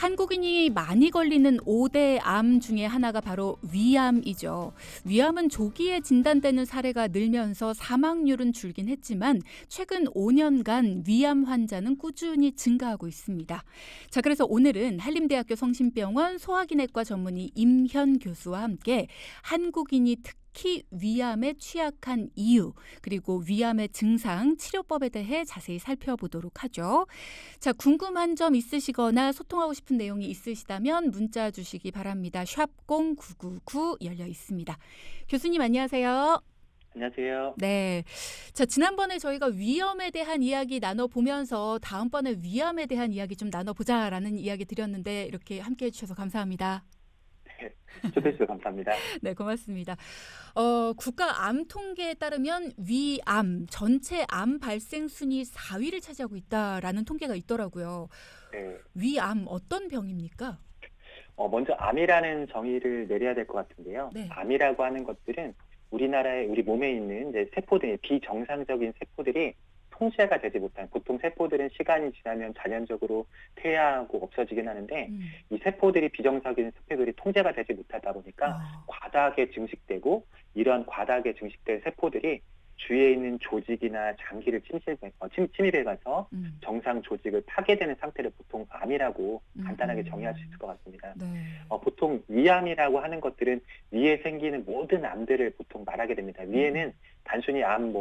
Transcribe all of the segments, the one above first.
한국인이 많이 걸리는 5대 암 중에 하나가 바로 위암이죠. 위암은 조기에 진단되는 사례가 늘면서 사망률은 줄긴 했지만 최근 5년간 위암 환자는 꾸준히 증가하고 있습니다. 자, 그래서 오늘은 한림대학교 성심병원 소화기내과 전문의 임현 교수와 함께 한국인이 특히 위암에 취약한 이유, 그리고 위암의 증상, 치료법에 대해 자세히 살펴보도록 하죠. 자, 궁금한 점 있으시거나 소통하고 싶은 내용이 있으시다면 문자 주시기 바랍니다. 샵 0999 열려 있습니다. 교수님 안녕하세요. 안녕하세요. 네. 자, 지난번에 저희가 위염에 대한 이야기 나눠보면서 다음번에 위암에 대한 이야기 좀 나눠보자라는 이야기 드렸는데 이렇게 함께해 주셔서 감사합니다. 네, 초대해 주셔서 감사합니다. 네, 고맙습니다. 국가 암 통계에 따르면 위암 전체 암 발생 순위 4위를 차지하고 있다라는 통계가 있더라고요. 네, 위암 어떤 병입니까? 먼저 암이라는 정의를 내려야 될 것 같은데요. 네. 암이라고 하는 것들은 우리나라의 우리 몸에 있는 이제 세포들, 비정상적인 세포들이 통제가 되지 못한, 보통 세포들은 시간이 지나면 자연적으로 퇴화하고 없어지긴 하는데 이 세포들이 비정상적인 세포들이 통제가 되지 못하다 보니까 과다하게 증식되고, 이러한 과다하게 증식된 세포들이 주위에 있는 조직이나 장기를 침입해가서 정상 조직을 파괴되는 상태를 보통 암이라고 간단하게 정의할 수 있을 것 같습니다. 네. 보통 위암이라고 하는 것들은 위에 생기는 모든 암들을 보통 말하게 됩니다. 위에는 단순히 암,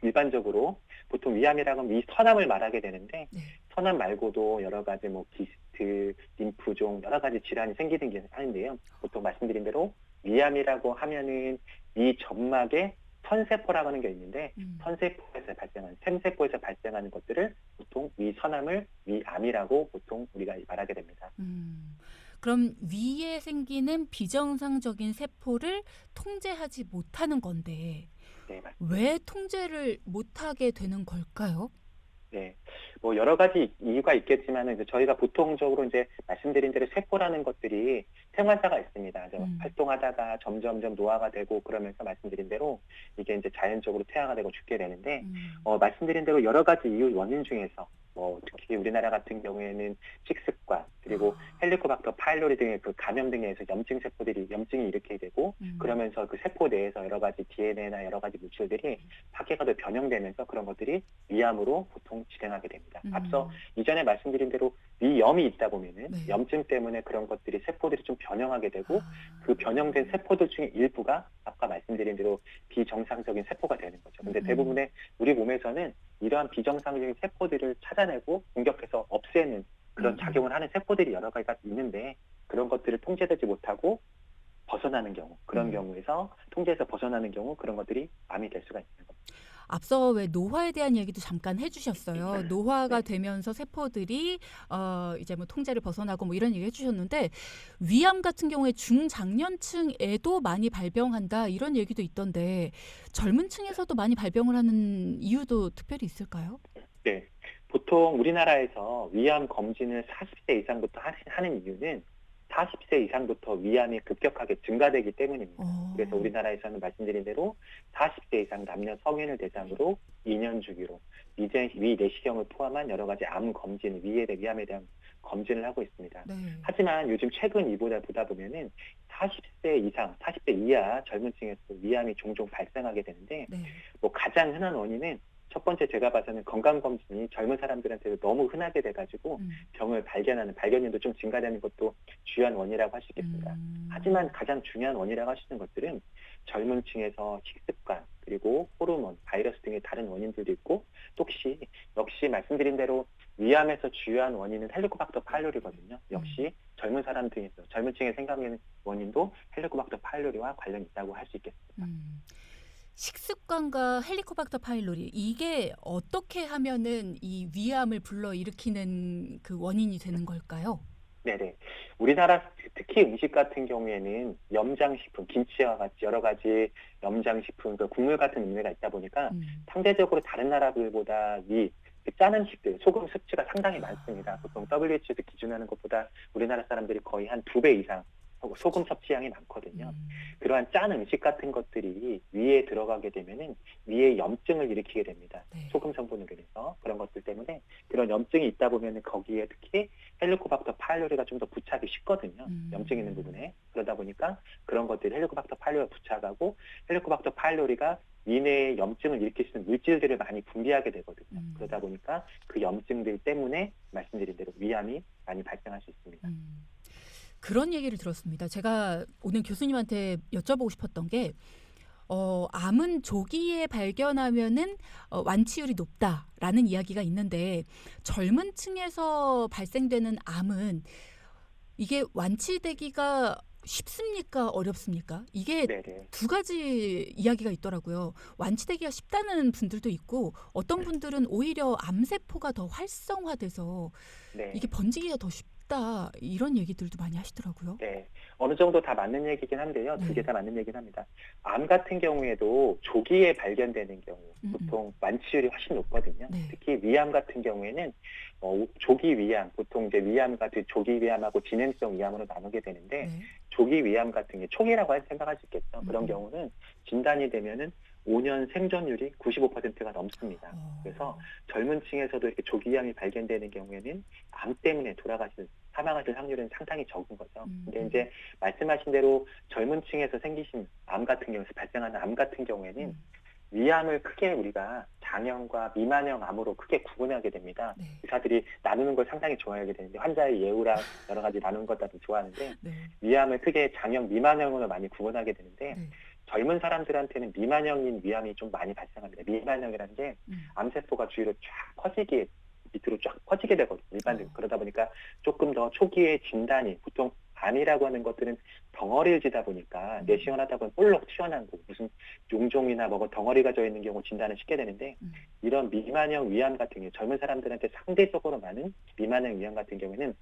일반적으로 보통 위암이라고 하면 위선암을 말하게 되는데, 네. 선암 말고도 여러 가지 기스트, 림프종, 여러 가지 질환이 생기는 게 하는데요. 보통 말씀드린 대로 위암이라고 하면은 위 점막에 선세포라고 하는 게 있는데, 선세포에서 발생하는, 샘세포에서 발생하는 것들을 보통 위선암을 위암이라고 보통 우리가 말하게 됩니다. 그럼 위에 생기는 비정상적인 세포를 통제하지 못하는 건데 네, 맞습니다. 왜 통제를 못하게 되는 걸까요? 네, 여러 가지 이유가 있겠지만은 이제 저희가 보통적으로 이제 말씀드린 대로 세포라는 것들이 생활사가 있습니다. 활동하다가 점점점 노화가 되고, 그러면서 말씀드린 대로 이게 이제 자연적으로 퇴화가 되고 죽게 되는데, 말씀드린 대로 여러 가지 이유 원인 중에서 특히 우리나라 같은 경우에는 식습관, 그리고 헬리코박터 파일로리 등의 그 감염 등에 의해서 염증이 일으키게 되고, 그러면서 그 세포 내에서 여러 가지 DNA나 여러 가지 물질들이 밖에 가도 변형되면서 그런 것들이 위암으로 보통 진행하게 됩니다. 앞서 이전에 말씀드린 대로 위염이 있다 보면은 네. 염증 때문에 그런 것들이 세포들이 좀 변형하게 되고, 그 변형된 세포들 중에 일부가 아까 말씀드린 대로 비정상적인 세포가 되는 거죠. 근데 대부분의 우리 몸에서는 이러한 비정상적인 세포들을 찾아내고 공격해서 없애는 그런 작용을 하는 세포들이 여러 가지가 있는데, 그런 것들을 통제되지 못하고 벗어나는 경우, 그런 경우에서 통제에서 벗어나는 경우, 그런 것들이 암이 될 수가 있는 겁니다. 앞서 왜 노화에 대한 얘기도 잠깐 해주셨어요. 노화가 네. 되면서 세포들이 이제 통제를 벗어나고 이런 얘기 해주셨는데 위암 같은 경우에 중장년층에도 많이 발병한다 이런 얘기도 있던데 젊은 층에서도 많이 발병을 하는 이유도 특별히 있을까요? 네, 보통 우리나라에서 위암 검진을 40세 이상부터 하는 이유는 40세 이상부터 위암이 급격하게 증가되기 때문입니다. 그래서 우리나라에서는 말씀드린 대로 40세 이상 남녀 성인을 대상으로 2년 주기로 이제 위 내시경을 포함한 여러 가지 암 검진, 위암에 대한 검진을 하고 있습니다. 네. 하지만 요즘 최근 보다 보면은 40세 이상, 40대 이하 젊은 층에서 위암이 종종 발생하게 되는데, 네. 가장 흔한 원인은 첫 번째 제가 봐서는 건강검진이 젊은 사람들한테 너무 흔하게 돼가지고 병을 발견율도 좀 증가되는 것도 주요한 원인이라고 할 수 있겠습니다. 하지만 가장 중요한 원인이라고 할 수 있는 것들은 젊은 층에서 식습관, 그리고 호르몬, 바이러스 등의 다른 원인들도 있고, 또 역시 말씀드린 대로 위암에서 주요한 원인은 헬리코박터 파일로리거든요. 역시 젊은 층에 생각하는 원인도 헬리코박터 파일로리와 관련이 있다고 할 수 있겠습니다. 식습관과 헬리코박터 파일로리 이게 어떻게 하면은 이 위암을 불러일으키는 그 원인이 되는 걸까요? 네네. 우리나라 특히 음식 같은 경우에는 염장식품, 김치와 같이 여러 가지 염장식품, 국물 같은 음료가 있다 보니까 상대적으로 다른 나라들보다 짠 음식들, 소금 섭취가 상당히 많습니다. 보통 WHO에서 기준하는 것보다 우리나라 사람들이 거의 한 2배 이상 소금 섭취량이 많거든요. 음. 그러한 짠 음식 같은 것들이 위에 들어가게 되면은 위에 염증을 일으키게 됩니다. 네. 소금 성분으로 인해서 그런 것들 때문에 그런 염증이 있다 보면은 거기에 특히 헬리코박터 파일로리가 좀 더 부착이 쉽거든요. 염증 있는 부분에. 그러다 보니까 그런 것들이 헬리코박터 파일로리가 부착하고 헬리코박터 파일로리가 위내에 염증을 일으킬 수 있는 물질들을 많이 분비하게 되거든요. 그러다 보니까 그 염증들 때문에 말씀드린 대로 위암이 많이 발생할 수 있습니다. 그런 얘기를 들었습니다. 제가 오늘 교수님한테 여쭤보고 싶었던 게 암은 조기에 발견하면은 완치율이 높다라는 이야기가 있는데 젊은 층에서 발생되는 암은 이게 완치되기가 쉽습니까? 어렵습니까? 이게 네네. 두 가지 이야기가 있더라고요. 완치되기가 쉽다는 분들도 있고 어떤 분들은 오히려 암세포가 더 활성화돼서 네. 이게 번지기가 더 쉽다 이런 얘기들도 많이 하시더라고요. 네. 어느 정도 다 맞는 얘기긴 한데요. 두 개 네. 다 맞는 얘기긴 합니다. 암 같은 경우에도 조기에 발견되는 경우 보통 완치율이 훨씬 높거든요. 네. 특히 위암 같은 경우에는 조기 위암, 보통 이제 위암과 조기 위암하고 진행성 위암으로 나누게 되는데 네. 조기 위암 같은 게 초기라고 생각할 수 있겠죠. 그런 음. 경우는 진단이 되면은 5년 생존율이 95%가 넘습니다. 그래서 젊은 층에서도 이렇게 조기 위암이 발견되는 경우에는 암 때문에 사망하실 확률은 상당히 적은 거죠. 근데 이제 말씀하신 대로 젊은 층에서 생기신 암 같은 경우에서 발생하는 암 같은 경우에는 위암을 크게 우리가 장형과 미만형 암으로 크게 구분하게 됩니다. 네. 의사들이 나누는 걸 상당히 좋아하게 되는데 환자의 예후랑 여러 가지 나누는 것 다들 좋아하는데 네. 위암을 크게 장형, 미만형으로 많이 구분하게 되는데 네. 젊은 사람들한테는 미만형인 위암이 좀 많이 발생합니다. 미만형이라는 게 음. 암세포가 주위로 밑으로 쫙 퍼지게 되거든요. 일반적으로. 그러다 보니까 조금 더 초기에 진단이 보통 암이라고 하는 것들은 덩어리를 지다 보니까 내시경하다 보면 볼록 튀어나온 거 무슨 용종이나 뭐가 덩어리가 져 있는 경우 진단을 쉽게 되는데 이런 미만형 위암 같은 경우 젊은 사람들한테 상대적으로 많은 미만형 위암 같은 경우에는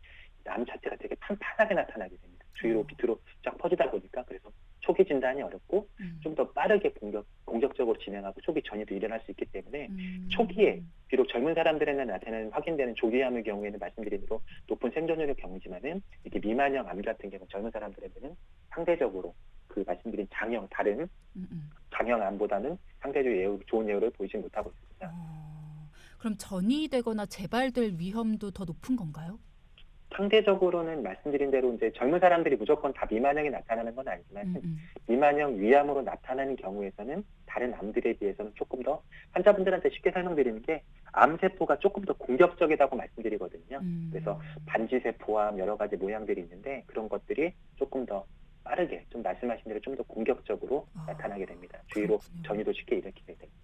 암 자체가 되게 탄탄하게 나타나게 됩니다. 주위로 밑으로 쫙 퍼지다 보니까 그래서 초기 진단이 어렵고 좀 더 빠르게 공격적으로 진행하고 초기 전이도 일어날 수 있기 때문에 초기에 비록 젊은 사람들에는 나타나는 확인되는 조기암의 경우에는 말씀드린 대로 높은 생존율의 경우지만은 이렇게 미만형 암 같은 경우 젊은 사람들에게는 상대적으로 그 말씀드린 다른 장형 암보다는 상대적으로 좋은 예후를 보이지 못하고 있습니다. 그럼 전이되거나 재발될 위험도 더 높은 건가요? 상대적으로는 말씀드린 대로 이제 젊은 사람들이 무조건 다 미만형이 나타나는 건 아니지만 미만형 위암으로 나타나는 경우에서는 다른 암들에 비해서는 조금 더 환자분들한테 쉽게 설명드리는 게 암세포가 조금 더 공격적이라고 말씀드리거든요. 그래서 반지세포암 여러 가지 모양들이 있는데 그런 것들이 조금 더 빠르게 좀 말씀하신 대로 좀 더 공격적으로 나타나게 됩니다. 주위로 그렇군요. 전이도 쉽게 일으키게 됩니다.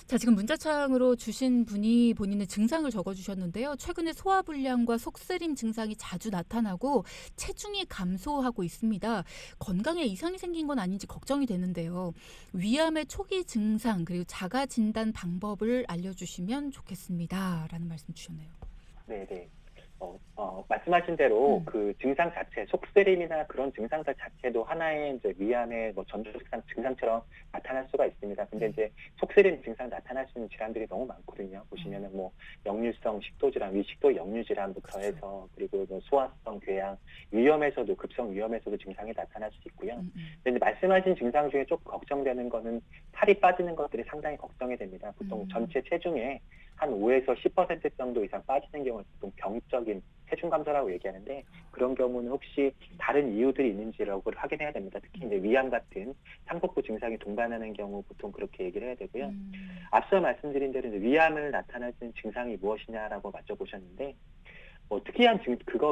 자, 지금 문자창으로 주신 분이 본인의 증상을 적어주셨는데요. 최근에 소화불량과 속쓰림 증상이 자주 나타나고 체중이 감소하고 있습니다. 건강에 이상이 생긴 건 아닌지 걱정이 되는데요. 위암의 초기 증상 그리고 자가 진단 방법을 알려주시면 좋겠습니다. 라는 말씀 주셨네요. 네네. 말씀하신 대로 그 증상 자체, 속쓰림이나 그런 증상들 자체도 하나의 이제 위암의 전조증상 증상처럼 나타날 수가 있습니다. 근데 이제 속쓰림 증상 나타날 수 있는 질환들이 너무 많거든요. 보시면은 역류성 식도질환, 위식도 역류질환부터 해서 그리고 소화성 궤양, 위염에서도 급성 위염에서도 증상이 나타날 수 있고요. 근데 이제 말씀하신 증상 중에 조금 걱정되는 거는 살이 빠지는 것들이 상당히 걱정이 됩니다. 보통 전체 체중의 한 5에서 10% 정도 이상 빠지는 경우는 보통 병적인 체중 감소라고 얘기하는데 그런 경우는 혹시 다른 이유들이 있는지라고 확인해야 됩니다. 특히 이제 위암 같은 상복부 증상이 동반하는 경우 보통 그렇게 얘기를 해야 되고요. 앞서 말씀드린 대로 이제 위암을 나타낼 수 있는 증상이 무엇이냐라고 여쭤보셨는데 특이한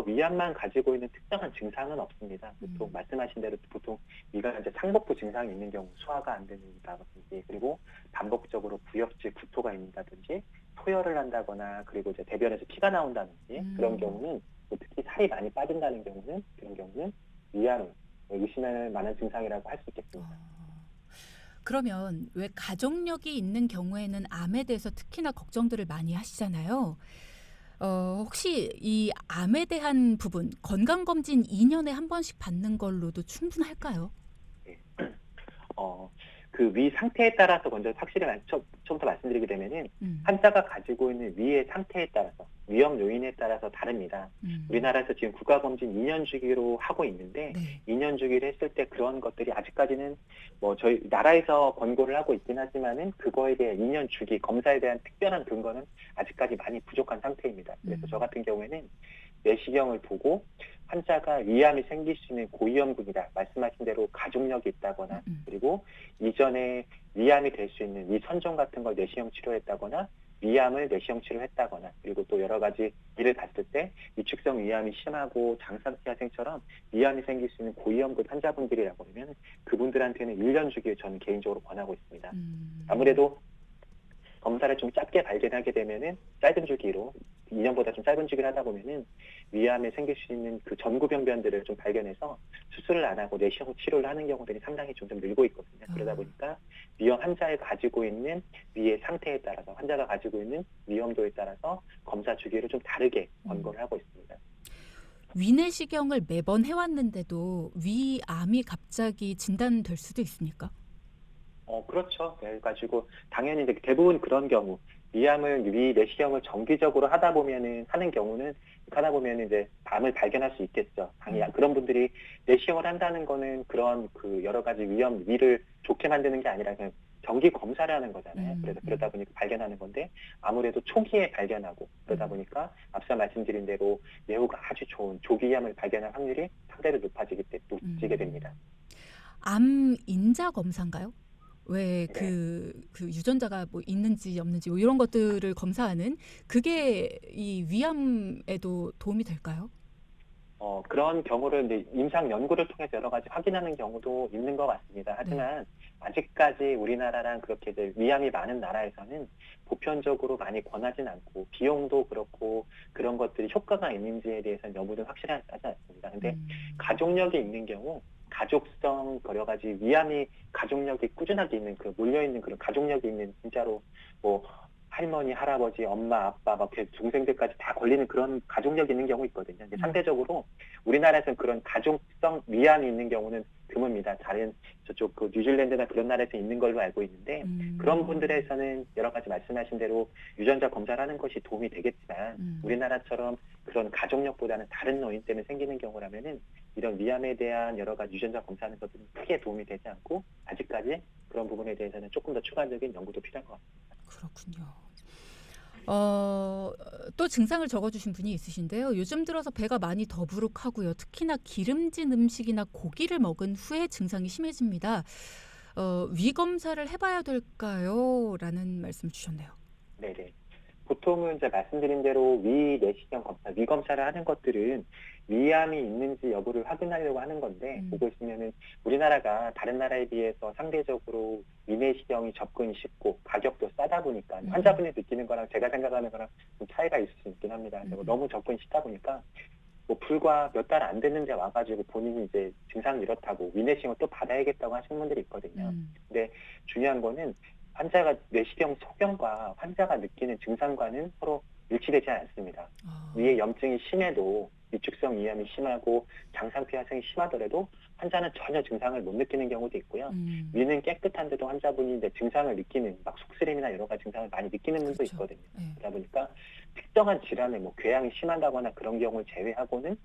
위암만 가지고 있는 특정한 증상은 없습니다. 보통 말씀하신 대로 보통 위가 이제 상복부 증상이 있는 경우 소화가 안 된다든지 그리고 반복적으로 부역질 구토가 있다든지 토열을 한다거나 그리고 이제 대변에서 피가 나온다든지 그런 경우는 특히 살이 많이 빠진다는 경우는 그런 경우는 위암을 의심할 만한 증상이라고 할 수 있겠습니다. 그러면 왜 가족력이 있는 경우에는 암에 대해서 특히나 걱정들을 많이 하시잖아요. 혹시 이 암에 대한 부분 건강검진 2년에 한 번씩 받는 걸로도 충분할까요? 그 위 상태에 따라서 먼저 확실히 처음부터 말씀드리게 되면은 음. 환자가 가지고 있는 위의 상태에 따라서 위험 요인에 따라서 다릅니다. 우리나라에서 지금 국가검진 2년 주기로 하고 있는데 네. 2년 주기를 했을 때 그런 것들이 아직까지는 뭐 저희 나라에서 권고를 하고 있긴 하지만은 그거에 대한 2년 주기 검사에 대한 특별한 근거는 아직까지 많이 부족한 상태입니다. 그래서 저 같은 경우에는 내시경을 보고 환자가 위암이 생길 수 있는 고위험군이다. 말씀하신 대로 가족력이 있다거나 그리고 이전에 위암이 될 수 있는 위선종 같은 걸 내시경 치료했다거나 위암을 내시경 치료했다거나 그리고 또 여러 가지 일을 봤을 때 위축성 위암이 심하고 장상피하생처럼 위암이 생길 수 있는 고위험군 환자분들이라고 하면 그분들한테는 1년 주기를 저는 개인적으로 권하고 있습니다. 아무래도 검사를 좀 짧게 발견하게 되면은 짧은 주기로 2년보다 좀 짧은 주기를 하다 보면은 위암에 생길 수 있는 그 전구병변들을 좀 발견해서 수술을 안 하고 내시경 치료를 하는 경우들이 상당히 점점 늘고 있거든요. 그러다 보니까 위험 환자가 가지고 있는 위의 상태에 따라서 환자가 가지고 있는 위험도에 따라서 검사 주기를 좀 다르게 권고를 하고 있습니다. 위내시경을 매번 해왔는데도 위암이 갑자기 진단될 수도 있습니까? 그렇죠. 그래가지고 당연히 이제 대부분 그런 경우 위암을 위 내시경을 정기적으로 하다 보면은 이제 암을 발견할 수 있겠죠. 당연히 그런 분들이 내시경을 한다는 거는 그런 그 여러 가지 위를 좋게 만드는 게 아니라 그냥 정기 검사를 하는 거잖아요. 그래서 그러다 보니까 발견하는 건데 아무래도 초기에 발견하고 그러다 보니까 앞서 말씀드린 대로 예후가 아주 좋은 조기암을 발견할 확률이 상대로 높아지게 됩니다. 암 인자 검사인가요? 왜 네. 그 유전자가 뭐 있는지 없는지 뭐 이런 것들을 검사하는 그게 이 위암에도 도움이 될까요? 그런 경우를 이제 임상 연구를 통해서 여러 가지 확인하는 경우도 있는 것 같습니다. 하지만 아직까지 우리나라랑 그렇게 이제 위암이 많은 나라에서는 보편적으로 많이 권하진 않고 비용도 그렇고 그런 것들이 효과가 있는지에 대해서는 여부는 확실하지 않습니다. 근데 가족력이 있는 경우 가족성 여러 가지 위암이 가족력이 꾸준하게 있는 그 몰려있는 그런 가족력이 있는 진짜로 뭐 할머니, 할아버지, 엄마, 아빠, 막 동생들까지 다 걸리는 그런 가족력이 있는 경우 있거든요. 근데 상대적으로 우리나라에서는 그런 가족성 위암이 있는 경우는 드뭅니다. 다른 저쪽 그 뉴질랜드나 그런 나라에서 있는 걸로 알고 있는데 그런 분들에서는 여러 가지 말씀하신 대로 유전자 검사를 하는 것이 도움이 되겠지만 우리나라처럼 그런 가족력보다는 다른 원인 때문에 생기는 경우라면은 이런 위암에 대한 여러 가지 유전자 검사하는 것들은 크게 도움이 되지 않고 아직까지 그런 부분에 대해서는 조금 더 추가적인 연구도 필요한 것 같습니다. 그렇군요. 또 증상을 적어주신 분이 있으신데요. 요즘 들어서 배가 많이 더부룩하고요. 특히나 기름진 음식이나 고기를 먹은 후에 증상이 심해집니다. 위 검사를 해봐야 될까요? 라는 말씀 주셨네요. 네네. 보통은 이제 말씀드린 대로 위 내시경 검사, 위 검사를 하는 것들은 위암이 있는지 여부를 확인하려고 하는 건데 보시면은 우리나라가 다른 나라에 비해서 상대적으로 위 내시경이 접근이 쉽고 가격도 싸다 보니까 환자분이 느끼는 거랑 제가 생각하는 거랑 좀 차이가 있을 수 있긴 합니다. 근데 너무 접근이 쉽다 보니까 뭐 불과 몇 달 안 됐는데 와가지고 본인이 이제 증상이 이렇다고 위 내시경을 또 받아야겠다고 하시는 분들이 있거든요. 근데 중요한 거는 환자가 내시경 소견과 환자가 느끼는 증상과는 서로 일치되지 않습니다. 위에 염증이 심해도 위축성 위암이 심하고 장상피하생이 심하더라도 환자는 전혀 증상을 못 느끼는 경우도 있고요. 위는 깨끗한데도 환자분이 이제 증상을 느끼는 막 속쓰림이나 여러 가지 증상을 많이 느끼는 분도 있거든요. 그러다 보니까 특정한 질환에 뭐 궤양이 심하다거나 그런 경우를 제외하고는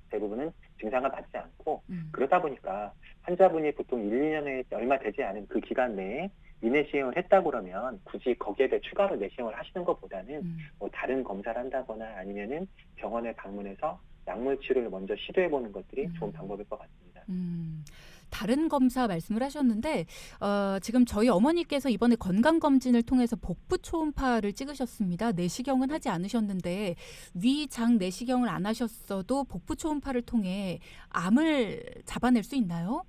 대부분은 증상을 받지 않고 그러다 보니까 환자분이 보통 1, 2년에 얼마 되지 않은 그 기간 내에 위내시경을 했다고 그러면 굳이 거기에 대해 추가로 내시경을 하시는 것보다는 뭐 다른 검사를 한다거나 아니면은 병원에 방문해서 약물 치료를 먼저 시도해 보는 것들이 좋은 방법일 것 같습니다. 다른 검사 말씀을 하셨는데 지금 저희 어머니께서 이번에 건강검진을 통해서 복부 초음파를 찍으셨습니다. 내시경은 하지 않으셨는데 위장 내시경을 안 하셨어도 복부 초음파를 통해 암을 잡아낼 수 있나요?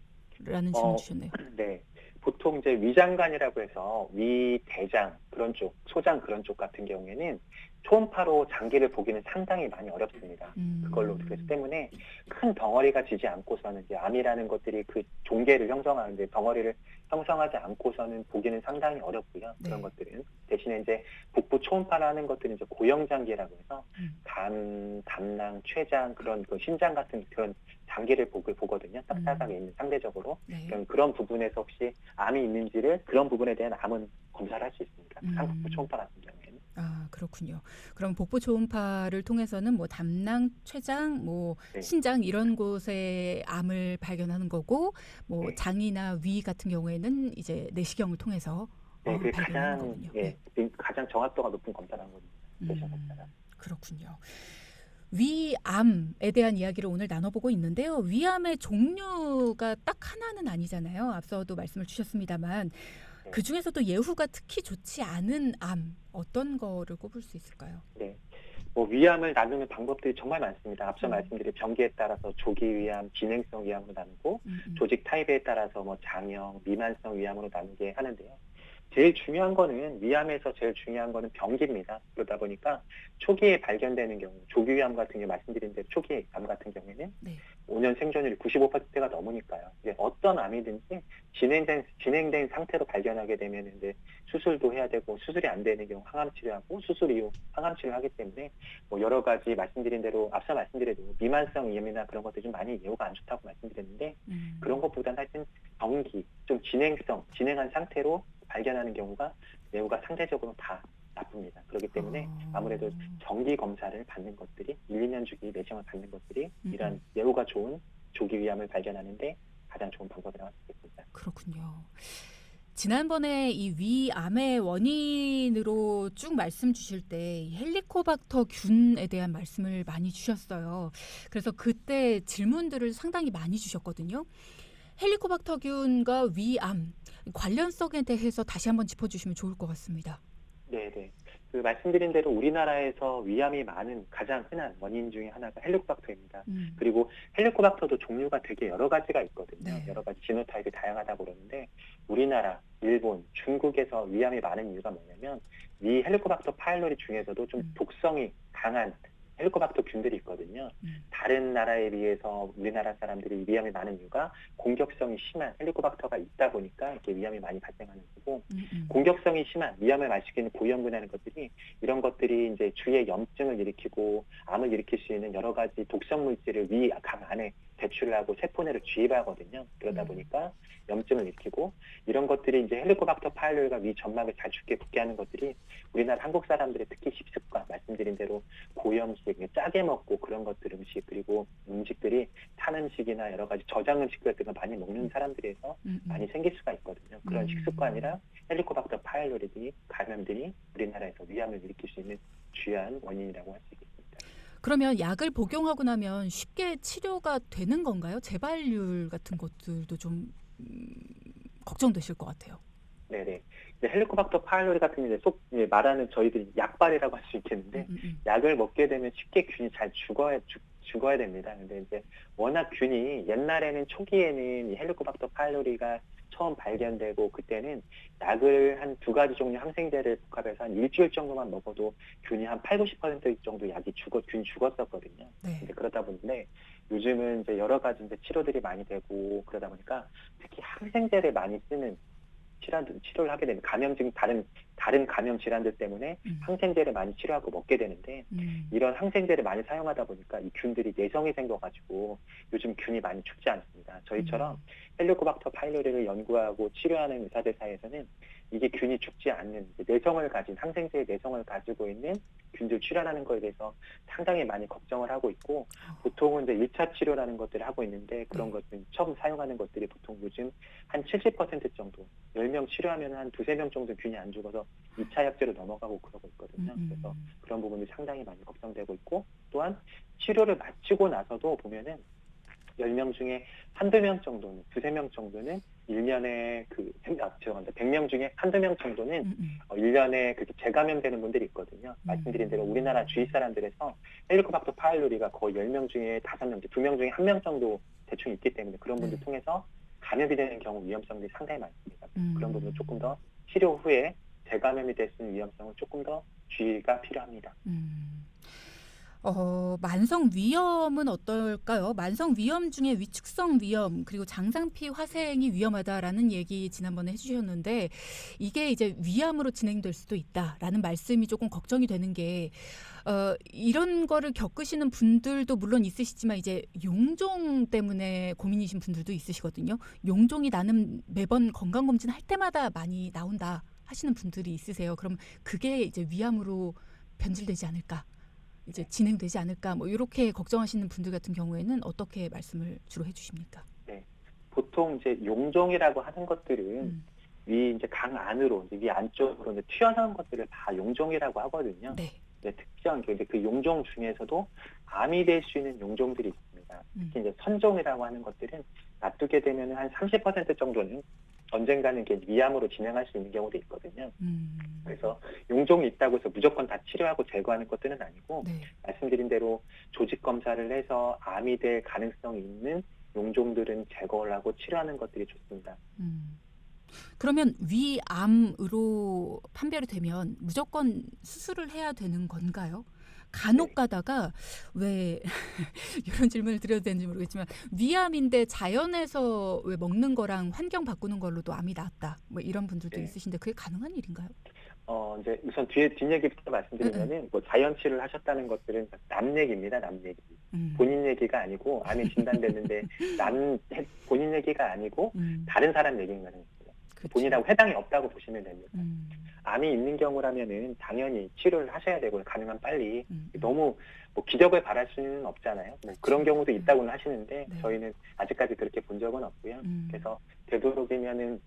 라는 질문 주셨네요. 네. 보통 이제 위장관이라고 해서 위, 대장 그런 쪽, 소장 그런 쪽 같은 경우에는 초음파로 장기를 보기는 상당히 많이 어렵습니다. 그걸로 그래서 때문에 큰 덩어리가 지지 않고서는 이제 암이라는 것들이 그 종괴를 형성하는데 덩어리를 형성하지 않고서는 보기는 상당히 어렵고요. 그런 네. 것들은 대신에 이제 북부 초음파라는 것들은 이제 고형 장기라고 해서 음. 담낭, 췌장 그런 그 심장 같은 그런 장기를 보거든요. 딱딱하게 있는 상대적으로 네. 그런 부분에서 혹시 암이 있는지를 그런 부분에 대한 암은 검사를 할 수 있습니다. 음. 상북부 초음파 같은 경우에는. 아, 그렇군요. 그럼 복부 초음파를 통해서는 뭐 담낭, 췌장, 뭐 네. 신장 이런 곳에 암을 발견하는 거고, 뭐 네. 장이나 위 같은 경우에는 이제 내시경을 통해서 네, 그게 발견하는 가장 거군요. 네. 가장 정확도가 높은 검사라는 거죠. 내시경 검사가. 그렇군요. 위암에 대한 이야기를 오늘 나눠보고 있는데요. 위암의 종류가 딱 하나는 아니잖아요. 앞서도 말씀을 주셨습니다만 네. 그 중에서도 예후가 특히 좋지 않은 암 어떤 거를 꼽을 수 있을까요? 네. 뭐 위암을 나누는 방법들이 정말 많습니다. 앞서 음. 말씀드린 병기에 따라서 조기 위암, 진행성 위암으로 나누고 조직 타입에 따라서 뭐 장형, 미만성 위암으로 나누게 하는데요. 제일 중요한 거는 위암에서 제일 중요한 거는 병기입니다. 그러다 보니까 초기에 발견되는 경우, 조기 위암 같은 경우 말씀드린 대로 초기 암 같은 경우에는 네. 5년 생존율이 95%가 넘으니까요. 이제 어떤 암이든지 진행된 상태로 발견하게 되면 이제 수술도 해야 되고 수술이 안 되는 경우 항암 치료하고 수술 이후 항암 치료를 하기 때문에 뭐 여러 가지 말씀드린 대로 앞서 말씀드린 대로 미만성 위암이나 그런 것들이 좀 많이 예후가 안 좋다고 말씀드렸는데 그런 것보다는 하여튼 병기, 좀 진행한 상태로 발견하는 경우가 예후가 상대적으로 다 나쁩니다. 그렇기 때문에 아무래도 정기 검사를 받는 것들이 1, 2년 주기 내시경을 받는 것들이 이런 예후가 좋은 조기 위암을 발견하는데 가장 좋은 방법이라고 할 수 있습니다. 그렇군요. 지난번에 이 위암의 원인으로 쭉 말씀 주실 때 헬리코박터 균에 대한 말씀을 많이 주셨어요. 그래서 그때 질문들을 상당히 많이 주셨거든요. 헬리코박터 균과 위암 관련성에 대해서 다시 한번 짚어주시면 좋을 것 같습니다. 네. 그 말씀드린 대로 우리나라에서 위암이 많은 가장 흔한 원인 중에 하나가 헬리코박터입니다. 그리고 헬리코박터도 종류가 되게 여러 가지가 있거든요. 네. 여러 가지 지노타입이 다양하다고 그러는데 우리나라, 일본, 중국에서 위암이 많은 이유가 뭐냐면 이 헬리코박터 파일로리 중에서도 좀 독성이 강한 헬리코박터 균들이 있거든요. 다른 나라에 비해서 우리나라 사람들이 위암이 많은 이유가 공격성이 심한 헬리코박터가 있다 보니까 이렇게 위암이 많이 발생하는 거고 공격성이 심한 위암을 말시키는 고위험군이라는 것들이 이런 것들이 이제 주위에 염증을 일으키고 암을 일으킬 수 있는 여러 가지 독성 물질을 위 강 안에 배출을 하고 세포내를 주입하거든요. 그러다 보니까 염증을 일으키고 이런 것들이 이제 헬리코박터 파일로리가 위 점막을 잘 죽게 붙게 하는 것들이 우리나라 한국 사람들의 특히 식습관 말씀드린 대로 고염식, 짜게 먹고 그런 것들 음식 그리고 음식들이 탄 음식이나 여러 가지 저장 음식 같은 거 많이 먹는 사람들에서 많이 생길 수가 있거든요. 그런 식습관이랑 헬리코박터 파일로리 감염들이 우리나라에서 위암을 일으킬 수 있는 주요한 원인이라고 할 수 있겠습니다. 그러면 약을 복용하고 나면 쉽게 치료가 되는 건가요? 재발률 같은 것들도 좀 걱정되실 것 같아요. 네네. 헬리코박터 파일로리 같은 경우에 말하는 저희들이 약발이라고 할 수 있겠는데 약을 먹게 되면 쉽게 균이 잘 죽어야 됩니다. 근데 이제 워낙 균이 옛날에는 초기에는 이 헬리코박터 파일로리가 처음 발견되고 그때는 약을 한 2가지 종류 항생제를 복합해서 한 일주일 정도만 먹어도 균이 한 80-90% 정도 균이 죽었었거든요. 네. 이제 그러다 보는데 요즘은 이제 여러 가지 이제 치료들이 많이 되고 그러다 보니까 특히 항생제를 많이 쓰는 치료를 하게 되면 감염증 다른 감염 질환들 때문에 항생제를 많이 치료하고 먹게 되는데 이런 항생제를 많이 사용하다 보니까 이 균들이 내성이 생겨가지고 요즘 균이 많이 죽지 않습니다. 저희처럼 헬리코박터 파일로리를 연구하고 치료하는 의사들 사이에서는 이게 균이 죽지 않는 내성을 가진 항생제의 내성을 가지고 있는 균들 출현하는 거에 대해서 상당히 많이 걱정을 하고 있고 보통은 이제 1차 치료라는 것들을 하고 있는데 그런 것들 처음 사용하는 것들이 보통 요즘 한 70% 정도 10명 치료하면 한 2-3명 정도 균이 안 죽어서 2차 약제로 넘어가고 그러고 있거든요. 그래서 그런 부분이 상당히 많이 걱정되고 있고 또한 치료를 마치고 나서도 보면은 10명 중에 한두 명 정도는 2-3명 정도는 1년에 100명 중에 한두 명 정도는 1년에 그렇게 재감염되는 분들이 있거든요. 말씀드린 대로 우리나라 주위 사람들에서 헬리코박터 파일로리가 거의 10명 중에 5명, 2명 중에 1명 정도 대충 있기 때문에 그런 분들 통해서 감염이 되는 경우 위험성들이 상당히 많습니다. 그런 부분은 조금 더 치료 후에 재감염이 될 수 있는 위험성을 조금 더 주의가 필요합니다. 만성 위염은 어떨까요? 만성 위염 중에 위축성 위염 그리고 장상피 화생이 위험하다라는 얘기 지난번에 해주셨는데 이게 이제 위암으로 진행될 수도 있다라는 말씀이 조금 걱정이 되는 게 이런 거를 겪으시는 분들도 물론 있으시지만 이제 용종 때문에 고민이신 분들도 있으시거든요. 용종이 나는 매번 건강검진 할 때마다 많이 나온다 하시는 분들이 있으세요. 그럼 그게 이제 위암으로 변질되지 않을까? 이제 진행되지 않을까 뭐 이렇게 걱정하시는 분들 같은 경우에는 어떻게 말씀을 주로 해주십니까? 네, 보통 이제 용종이라고 하는 것들은 위 이제 강 안으로 이제 위 안쪽으로 이제 튀어나온 것들을 다 용종이라고 하거든요. 네. 이제 특정 이제 그 용종 중에서도 암이 될 수 있는 용종들이 있습니다. 특히 이제 선종이라고 하는 것들은 놔두게 되면 한 30% 정도는 언젠가는 이게 위암으로 진행할 수 있는 경우도 있거든요. 그래서 용종이 있다고 해서 무조건 다 치료하고 제거하는 것들은 아니고 네. 말씀드린 대로 조직 검사를 해서 암이 될 가능성이 있는 용종들은 제거를 하고 치료하는 것들이 좋습니다. 그러면 위암으로 판별이 되면 무조건 수술을 해야 되는 건가요? 간혹 가다가 왜 이런 질문을 드려도 되는지 모르겠지만 위암인데 자연에서 왜 먹는 거랑 환경 바꾸는 걸로도 암이 나았다. 뭐 이런 분들도 네. 있으신데 그게 가능한 일인가요? 이제 우선 뒷얘기부터 말씀드리면은 뭐 자연 치료를 하셨다는 것들은 남 얘기입니다. 남 얘기. 본인 얘기가 아니고 암이 진단됐는데 본인 얘기가 아니고 다른 사람 얘기인 거는 그렇죠. 본인하고 해당이 없다고 보시면 됩니다. 음. 암이 있는 경우라면은 당연히 치료를 하셔야 되고 가능한 빨리 음. 너무 뭐 기적을 바랄 수는 없잖아요. 뭐 그런 경우도 있다고는 하시는데 네. 저희는 아직까지 그렇게 본 적은 없고요. 그래서 되도록이면은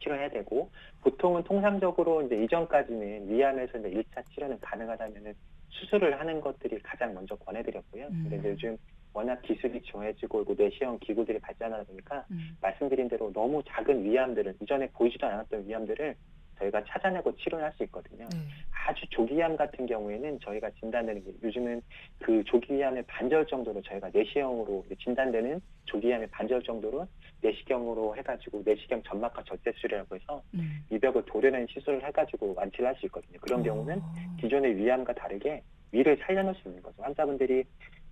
치료해야 되고 보통은 통상적으로 이제 이전까지는 위암에서 이제 1차 치료는 가능하다면은 수술을 하는 것들이 가장 먼저 권해드렸고요. 근데 이제 요즘 워낙 기술이 좋아지고 내시경 기구들이 발전하다 보니까 말씀드린 대로 너무 작은 위암들은 이전에 보이지도 않았던 위암들을 저희가 찾아내고 치료를 할 수 있거든요. 네. 아주 조기암 같은 경우에는 저희가 진단되는 게 요즘은 그 조기암의 반절 정도로 저희가 내시경으로 진단되는 조기암의 반절 정도로 내시경으로 해가지고 내시경 점막과 절제술이라고 해서 위벽을 도려내는 시술을 해가지고 완치를 할 수 있거든요. 그런 경우는 기존의 위암과 다르게 위를 살려놓을 수 있는 거죠. 환자분들이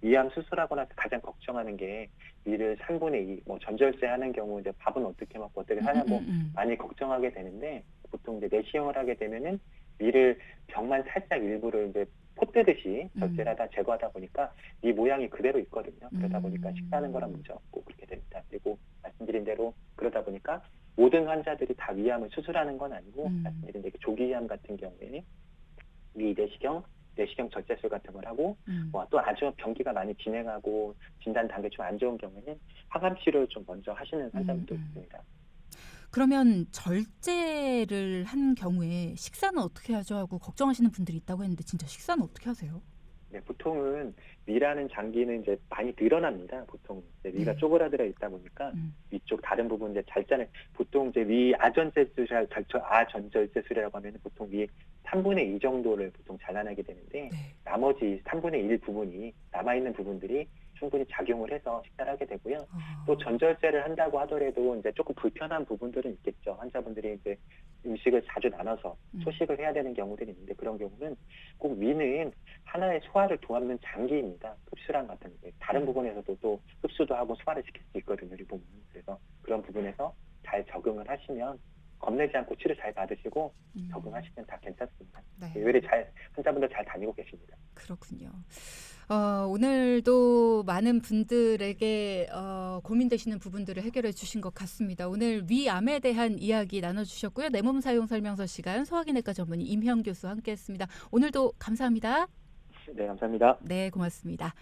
위암 수술하고 나서 가장 걱정하는 게 위를 3분의 2, 뭐 전절제 하는 경우 이제 밥은 어떻게 먹고 어떻게 하냐고 많이 걱정하게 되는데 보통 이제 내시경을 하게 되면은 위를 벽만 살짝 일부를 이제 포뜨듯이 절제를 하다 제거하다 보니까 이 모양이 그대로 있거든요. 그러다 보니까 식사하는 거랑 문제 없고 그렇게 됩니다. 그리고 말씀드린 대로 그러다 보니까 모든 환자들이 다 위암을 수술하는 건 아니고 말씀드린 대로 조기위암 같은 경우에는 위 내시경 절제술 같은 걸 하고 또 아주 병기가 많이 진행하고 진단 단계 좀 안 좋은 경우에는 항암 치료를 좀 먼저 하시는 환자분도 있습니다. 그러면 절제를 한 경우에 식사는 어떻게 하죠 하고 걱정하시는 분들이 있다고 했는데 진짜 식사는 어떻게 하세요? 네, 보통은 위라는 장기는 이제 많이 늘어납니다. 보통 이제 위가 쪼그라들어 있다 보니까 위쪽 다른 부분 이제 잘자는 보통 이제 위 아전절제술이라고 하면 보통 위 3분의 2 정도를 보통 잘라내게 되는데 나머지 3분의 1 부분이 남아있는 부분들이 충분히 작용을 해서 식사를 하게 되고요. 또 전절제를 한다고 하더라도 이제 조금 불편한 부분들은 있겠죠. 환자분들이 이제 음식을 자주 나눠서 소식을 해야 되는 경우들이 있는데 그런 경우는 꼭 위는 하나의 소화를 도와주는 장기입니다. 흡수랑 같은 게 다른 부분에서도 또 흡수도 하고 소화를 시킬 수 있거든요. 이 부분은. 그래서 그런 부분에서 잘 적응을 하시면 겁내지 않고 치료 잘 받으시고 적응하시면 다 괜찮습니다. 네. 의외로 환자분들 잘 다니고 계십니다. 그렇군요. 오늘도 많은 분들에게 고민되시는 부분들을 해결해 주신 것 같습니다. 오늘 위암에 대한 이야기 나눠주셨고요. 내 몸 사용 설명서 시간 소화기내과 전문의 임형 교수와 함께했습니다. 오늘도 감사합니다. 네, 감사합니다. 네, 고맙습니다.